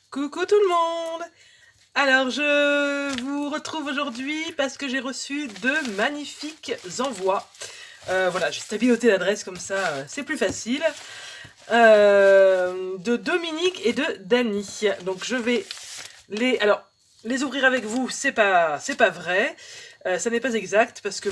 Coucou tout le monde! Alors je vous retrouve aujourd'hui parce que j'ai reçu de magnifiques envois. Voilà, j'ai stabiloté l'adresse comme ça, c'est plus facile. De Dominique et de Dany. Donc je vais les ouvrir avec vous, c'est pas vrai. Ça n'est pas exact parce que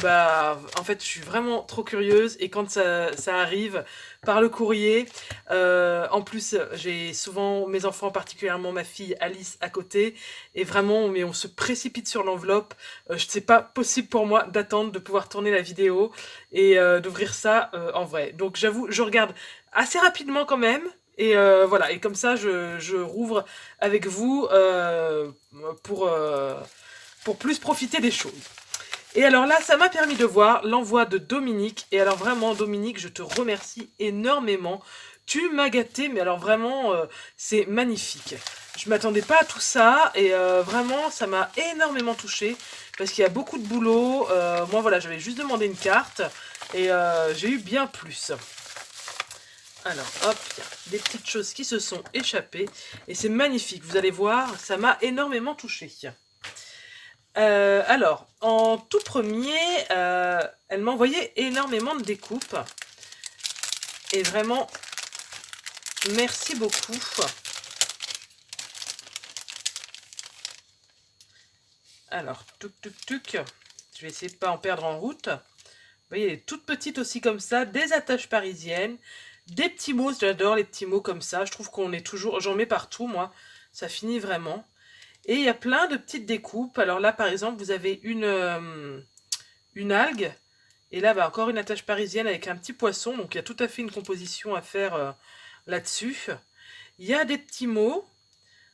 en fait je suis vraiment trop curieuse et quand ça arrive par le courrier, en plus j'ai souvent mes enfants, particulièrement ma fille Alice à côté, et vraiment mais on se précipite sur l'enveloppe. C'est pas possible pour moi d'attendre de pouvoir tourner la vidéo et d'ouvrir ça en vrai. Donc j'avoue, je regarde assez rapidement quand même. Et voilà, et comme ça je rouvre avec vous pour, euh, pour plus profiter des choses. Et alors là, ça m'a permis de voir l'envoi de Dominique. Et alors vraiment, Dominique, je te remercie énormément. Tu m'as gâté, mais alors vraiment, c'est magnifique. Je m'attendais pas à tout ça, et vraiment, ça m'a énormément touchée, parce qu'il y a beaucoup de boulot. Moi, voilà, j'avais juste demandé une carte, et j'ai eu bien plus. Alors, hop, il y a des petites choses qui se sont échappées, et c'est magnifique. Vous allez voir, ça m'a énormément touchée. Alors, en tout premier, elle m'a envoyé énormément de découpes. Et vraiment, merci beaucoup. Alors, tuc tuc tuc. Je vais essayer de ne pas en perdre en route. Vous voyez, elle est toute petite aussi comme ça. Des attaches parisiennes. Des petits mots, j'adore les petits mots comme ça. Je trouve qu'on est toujours... J'en mets partout, moi. Ça finit vraiment. Et il y a plein de petites découpes. Alors là, par exemple, vous avez une algue. Et là, encore une attache parisienne avec un petit poisson. Donc, il y a tout à fait une composition à faire là-dessus. Il y a des petits mots.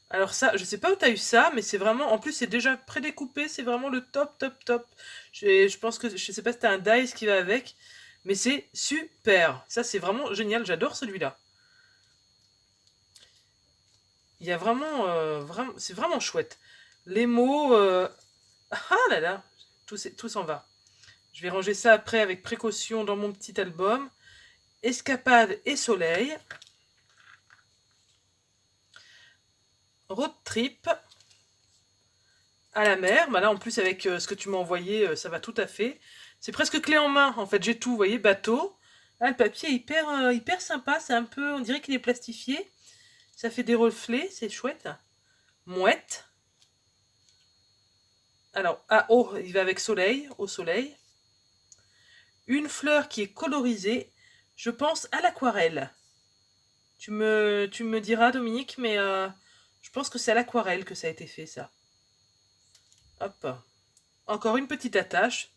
Alors ça, je sais pas où tu as eu ça, mais c'est vraiment... En plus, c'est déjà prédécoupé. C'est vraiment le top, top, top. Je pense que... Je sais pas si tu as un dice qui va avec. Mais c'est super. Ça, c'est vraiment génial. J'adore celui-là. Il y a vraiment... c'est vraiment chouette. Les mots... Ah là là, tout s'en va. Je vais ranger ça après avec précaution dans mon petit album. Escapade et soleil. Road trip à la mer. Bah là, en plus, avec ce que tu m'as envoyé, ça va tout à fait. C'est presque clé en main. En fait, j'ai tout. Vous voyez, bateau. Ah, le papier est hyper sympa. C'est un peu... On dirait qu'il est plastifié. Ça fait des reflets. C'est chouette. Mouette. Alors, ah, oh, il va avec soleil. Au soleil. Une fleur qui est colorisée. Je pense à l'aquarelle. Tu me diras, Dominique, mais je pense que c'est à l'aquarelle que ça a été fait, ça. Hop. Encore une petite attache.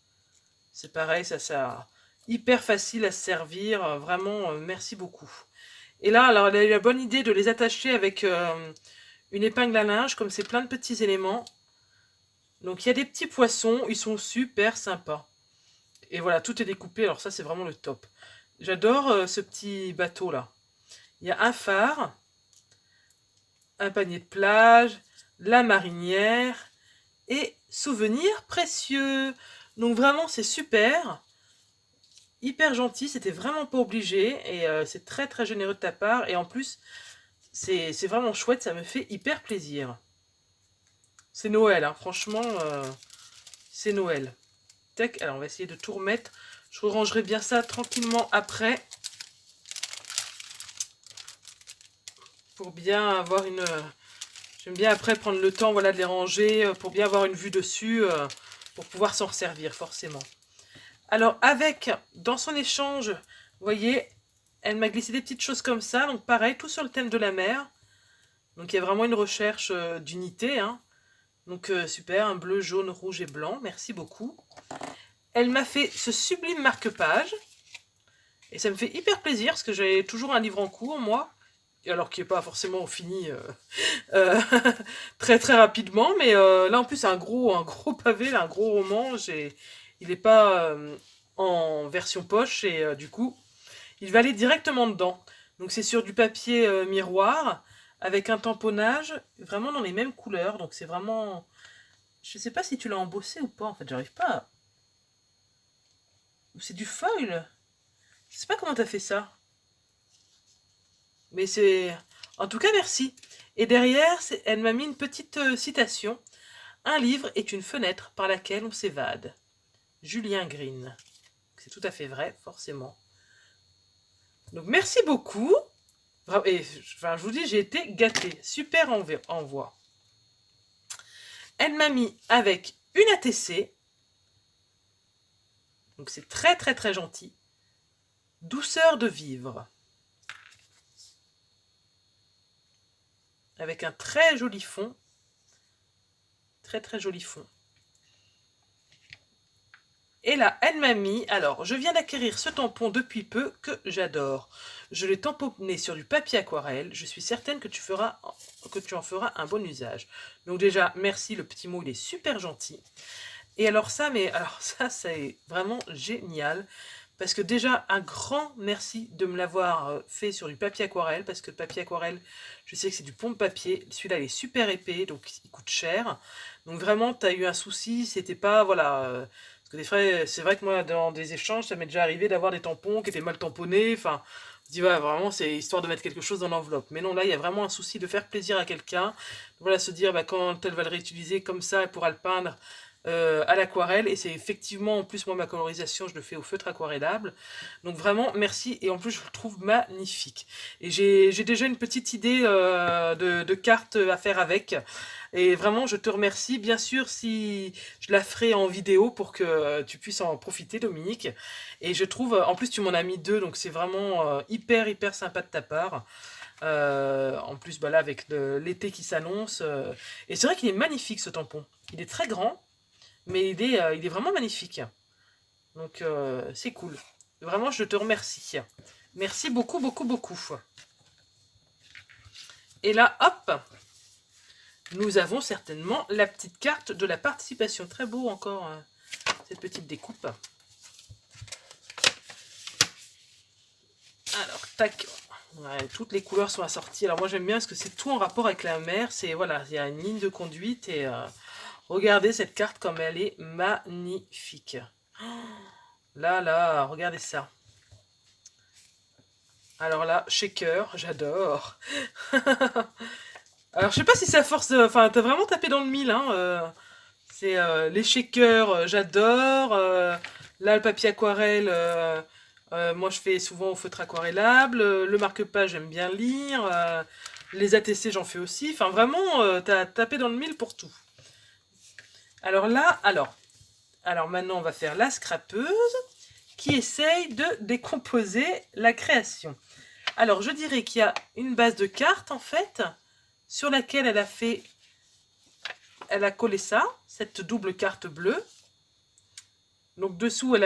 C'est pareil, ça hyper facile à se servir. Vraiment, merci beaucoup. Et là, alors, elle a eu la bonne idée de les attacher avec une épingle à linge, comme c'est plein de petits éléments. Donc, il y a des petits poissons, ils sont super sympas. Et voilà, tout est découpé, alors ça, c'est vraiment le top. J'adore ce petit bateau-là. Il y a un phare, un panier de plage, la marinière et souvenirs précieux. Donc vraiment, c'est super. Hyper gentil, c'était vraiment pas obligé. Et c'est très très généreux de ta part. Et en plus, c'est vraiment chouette, ça me fait hyper plaisir. C'est Noël, hein, franchement, c'est Noël. Tac, alors on va essayer de tout remettre. Je rangerai bien ça tranquillement après. Pour bien avoir une... J'aime bien après prendre le temps, voilà, de les ranger pour bien avoir une vue dessus, pour pouvoir s'en resservir forcément. Alors avec, dans son échange, vous voyez, elle m'a glissé des petites choses comme ça. Donc pareil, tout sur le thème de la mer. Donc il y a vraiment une recherche d'unité. Hein. Donc super, un bleu, jaune, rouge et blanc. Merci beaucoup. Elle m'a fait ce sublime marque-page. Et ça me fait hyper plaisir parce que j'ai toujours un livre en cours, moi. Alors qui n'est pas forcément fini euh, très très rapidement. Mais là en plus c'est un gros pavé, là, un gros roman. Il n'est pas en version poche et du coup il va aller directement dedans. Donc c'est sur du papier miroir avec un tamponnage vraiment dans les mêmes couleurs. Donc c'est vraiment... Je sais pas si tu l'as embossé ou pas en fait, j'arrive pas à... C'est du foil. Je sais pas comment t'as fait ça. Mais c'est... En tout cas merci. Et derrière, elle m'a mis une petite citation. Un livre est une fenêtre par laquelle on s'évade. Julien Green. C'est tout à fait vrai, forcément. Donc merci beaucoup. Et enfin, je vous dis, j'ai été gâtée. Super envoi. Elle m'a mis avec une ATC. Donc c'est très très très gentil. Douceur de vivre. Avec un très joli fond. Très très joli fond. Et là, elle m'a mis, alors, je viens d'acquérir ce tampon depuis peu que j'adore. Je l'ai tamponné sur du papier aquarelle. Je suis certaine que tu en feras un bon usage. Donc déjà, merci, le petit mot, il est super gentil. Et alors ça, c'est vraiment génial. Parce que déjà, un grand merci de me l'avoir fait sur du papier aquarelle. Parce que le papier aquarelle, je sais que c'est du pont de papier. Celui-là, il est super épais, donc il coûte cher. Donc vraiment, tu as eu un souci, c'était pas, voilà... parce que des fois, c'est vrai que moi, dans des échanges, ça m'est déjà arrivé d'avoir des tampons qui étaient mal tamponnés. Enfin, je dis, ouais, vraiment, c'est histoire de mettre quelque chose dans l'enveloppe. Mais non, là, il y a vraiment un souci de faire plaisir à quelqu'un. Voilà, se dire, bah, quand elle va le réutiliser comme ça, elle pourra le peindre à l'aquarelle. Et c'est effectivement, en plus, moi, ma colorisation, je le fais au feutre aquarellable. Donc vraiment, merci. Et en plus, je le trouve magnifique. Et j'ai déjà une petite idée de carte à faire avec. Et vraiment, je te remercie. Bien sûr, si je la ferai en vidéo pour que tu puisses en profiter, Dominique. Et je trouve, en plus, tu m'en as mis 2, donc c'est vraiment hyper, hyper sympa de ta part. En plus, bah là, avec l'été qui s'annonce. Et c'est vrai qu'il est magnifique, ce tampon. Il est très grand, mais il est vraiment magnifique. Donc, c'est cool. Vraiment, je te remercie. Merci beaucoup, beaucoup, beaucoup. Et là, hop, nous avons certainement la petite carte de la participation. Très beau encore, cette petite découpe. Alors, tac. Ouais, toutes les couleurs sont assorties. Alors moi j'aime bien parce que c'est tout en rapport avec la mer. C'est voilà, il y a une ligne de conduite et regardez cette carte comme elle est magnifique. Oh, là, regardez ça. Alors là, shaker, j'adore. Alors je sais pas si ça force, enfin t'as vraiment tapé dans le mille, hein. C'est les shakers, j'adore. Là le papier aquarelle. Moi, je fais souvent au feutre aquarellable. Le marque-page, j'aime bien lire. Les ATC, j'en fais aussi. Enfin, vraiment, t'as tapé dans le mille pour tout. Alors là, alors maintenant, on va faire la scrapeuse qui essaye de décomposer la création. Alors, je dirais qu'il y a une base de cartes, en fait, sur laquelle elle a collé ça, cette double carte bleue. Donc, dessous, elle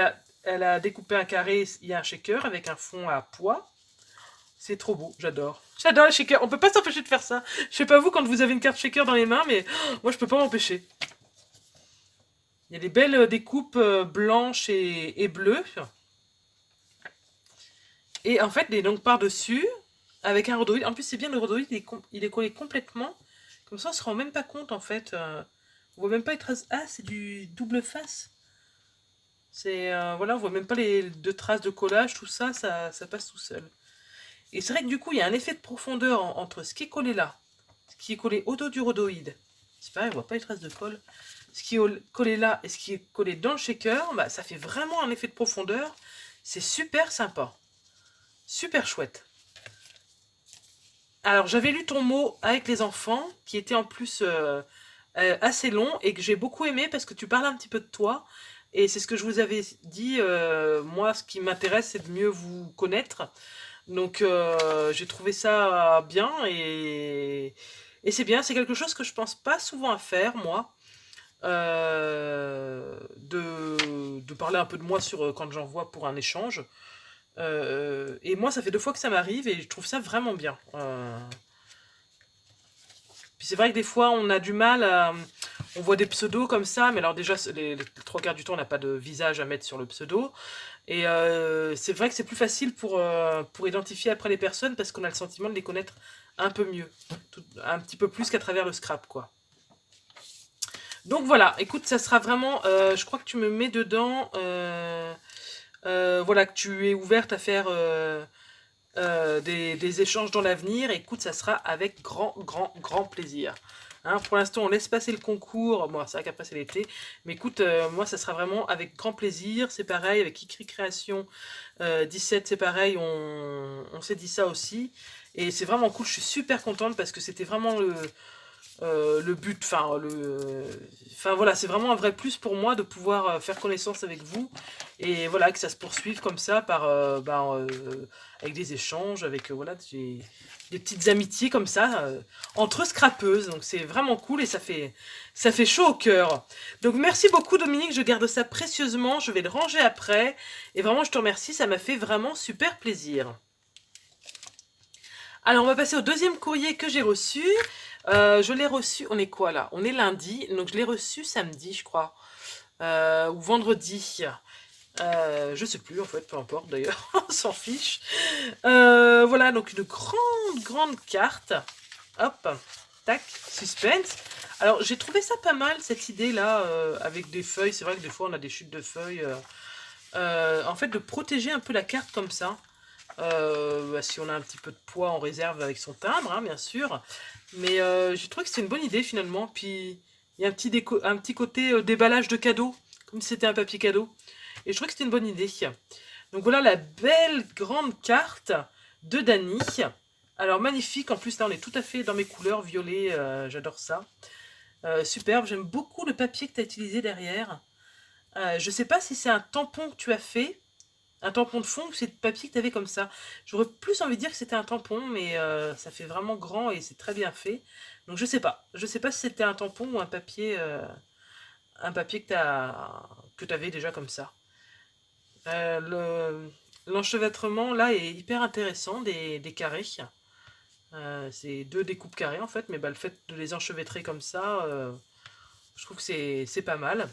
a découpé un carré, il y a un shaker avec un fond à pois. C'est trop beau, j'adore. J'adore les shakers, on peut pas s'empêcher de faire ça. Je sais pas vous quand vous avez une carte shaker dans les mains, mais moi je peux pas m'empêcher. Il y a des belles découpes blanches et bleues. Et en fait, donc par-dessus, avec un rhodoïde. En plus, c'est bien, le rhodoïde, il est collé complètement. Comme ça, on se rend même pas compte, en fait. On voit même pas les traces. Ah, c'est du double face. C'est voilà, on voit même pas les deux traces de collage, tout ça, ça passe tout seul. Et c'est vrai que du coup, il y a un effet de profondeur entre ce qui est collé là, ce qui est collé au dos du rhodoïde. C'est pareil, on voit pas les traces de colle. Ce qui est collé là et ce qui est collé dans le shaker, bah, ça fait vraiment un effet de profondeur. C'est super sympa. Super chouette. Alors, j'avais lu ton mot avec les enfants, qui était en plus assez long et que j'ai beaucoup aimé parce que tu parles un petit peu de toi. Et c'est ce que je vous avais dit. Moi, ce qui m'intéresse, c'est de mieux vous connaître. Donc, j'ai trouvé ça bien et c'est bien. C'est quelque chose que je pense pas souvent à faire, moi. De parler un peu de moi quand j'envoie pour un échange. Et moi, ça fait 2 fois que ça m'arrive et je trouve ça vraiment bien. Puis c'est vrai que des fois, on a du mal à... On voit des pseudos comme ça, mais alors déjà, les 3 quarts du temps, on n'a pas de visage à mettre sur le pseudo. Et c'est vrai que c'est plus facile pour identifier après les personnes parce qu'on a le sentiment de les connaître un peu mieux. Un petit peu plus qu'à travers le scrap, quoi. Donc voilà, écoute, ça sera vraiment... je crois que tu me mets dedans... voilà, que tu es ouverte à faire des échanges dans l'avenir. Écoute, ça sera avec grand plaisir. Hein, pour l'instant, on laisse passer le concours. Bon, c'est vrai qu'après, c'est l'été. Mais écoute, moi, ça sera vraiment avec grand plaisir. C'est pareil, avec Ikri Création 17, c'est pareil. On s'est dit ça aussi. Et c'est vraiment cool. Je suis super contente parce que c'était vraiment le but. Enfin, voilà, c'est vraiment un vrai plus pour moi de pouvoir faire connaissance avec vous. Et voilà, que ça se poursuive comme ça, avec des échanges, avec voilà, des petites amitiés comme ça, entre scrapeuses. Donc c'est vraiment cool et ça fait chaud au cœur. Donc merci beaucoup Dominique, je garde ça précieusement, je vais le ranger après. Et vraiment je te remercie, ça m'a fait vraiment super plaisir. Alors on va passer au deuxième courrier que j'ai reçu. Je l'ai reçu, on est quoi là? On est lundi, donc je l'ai reçu samedi je crois. Ou vendredi. Je sais plus en fait, peu importe d'ailleurs, on s'en fiche. Voilà, donc une grande carte. Hop, tac, suspense. Alors j'ai trouvé ça pas mal cette idée là, avec des feuilles. C'est vrai que des fois on a des chutes de feuilles. En fait, de protéger un peu la carte comme ça. Si on a un petit peu de poids en réserve avec son timbre, hein, bien sûr. Mais j'ai trouvé que c'était une bonne idée finalement. Puis il y a un petit côté déballage de cadeaux, comme si c'était un papier cadeau. Et je trouvais que c'était une bonne idée. Donc voilà la belle grande carte de Dany. Alors magnifique, en plus là on est tout à fait dans mes couleurs, violet, j'adore ça. Superbe, j'aime beaucoup le papier que tu as utilisé derrière. Je sais pas si c'est un tampon que tu as fait, un tampon de fond, ou c'est le papier que tu avais comme ça. J'aurais plus envie de dire que c'était un tampon, mais ça fait vraiment grand et c'est très bien fait. Donc je sais pas si c'était un tampon ou un papier que tu avais déjà comme ça. L'enchevêtrement là est hyper intéressant, des carrés. C'est deux découpes carrées en fait, mais le fait de les enchevêtrer comme ça, je trouve que c'est pas mal.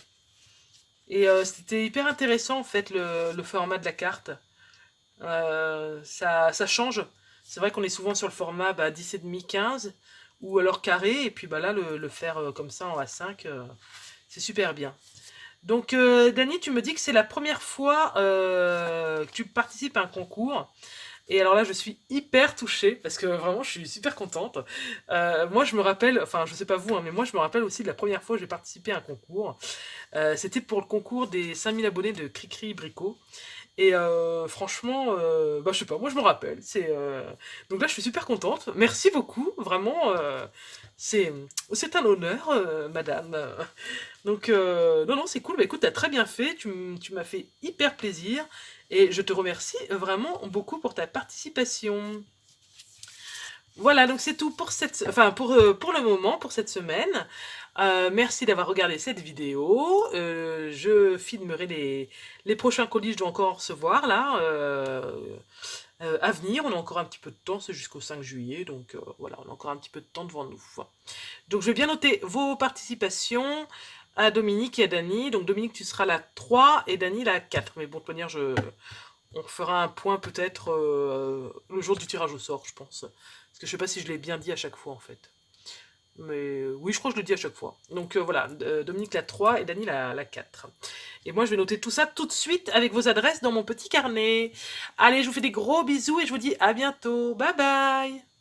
Et c'était hyper intéressant en fait le format de la carte. Ça change. C'est vrai qu'on est souvent sur le format 10,5, 15, ou alors carré, et puis là le faire comme ça en A5, c'est super bien. Donc Dany, tu me dis que c'est la première fois que tu participes à un concours. Et alors là, je suis hyper touchée, parce que vraiment, je suis super contente. Moi, je me rappelle, enfin, je sais pas vous, hein, mais moi, je me rappelle aussi de la première fois que j'ai participé à un concours. C'était pour le concours des 5000 abonnés de Cricri Bricot. Et franchement, je sais pas, moi je me rappelle. Donc là, je suis super contente. Merci beaucoup, vraiment. C'est un honneur, madame. Donc, non, c'est cool. Écoute, t'as très bien fait. Tu m'as fait hyper plaisir. Et je te remercie vraiment beaucoup pour ta participation. Voilà, donc c'est tout pour pour le moment, pour cette semaine. Merci d'avoir regardé cette vidéo. Je filmerai les prochains colis que je dois encore recevoir là. À venir, on a encore un petit peu de temps, c'est jusqu'au 5 juillet, donc voilà, on a encore un petit peu de temps devant nous. Donc je vais bien noter vos participations à Dominique et à Dany. Donc Dominique, tu seras la 3 et Dany la 4. Mais bon, de toute manière, on fera un point peut-être le jour du tirage au sort, je pense. Parce que je sais pas si je l'ai bien dit à chaque fois en fait. Mais oui, je crois que je le dis à chaque fois. Donc voilà, Dominique la 3 et Dany la 4. Et moi, je vais noter tout ça tout de suite avec vos adresses dans mon petit carnet. Allez, je vous fais des gros bisous et je vous dis à bientôt. Bye bye!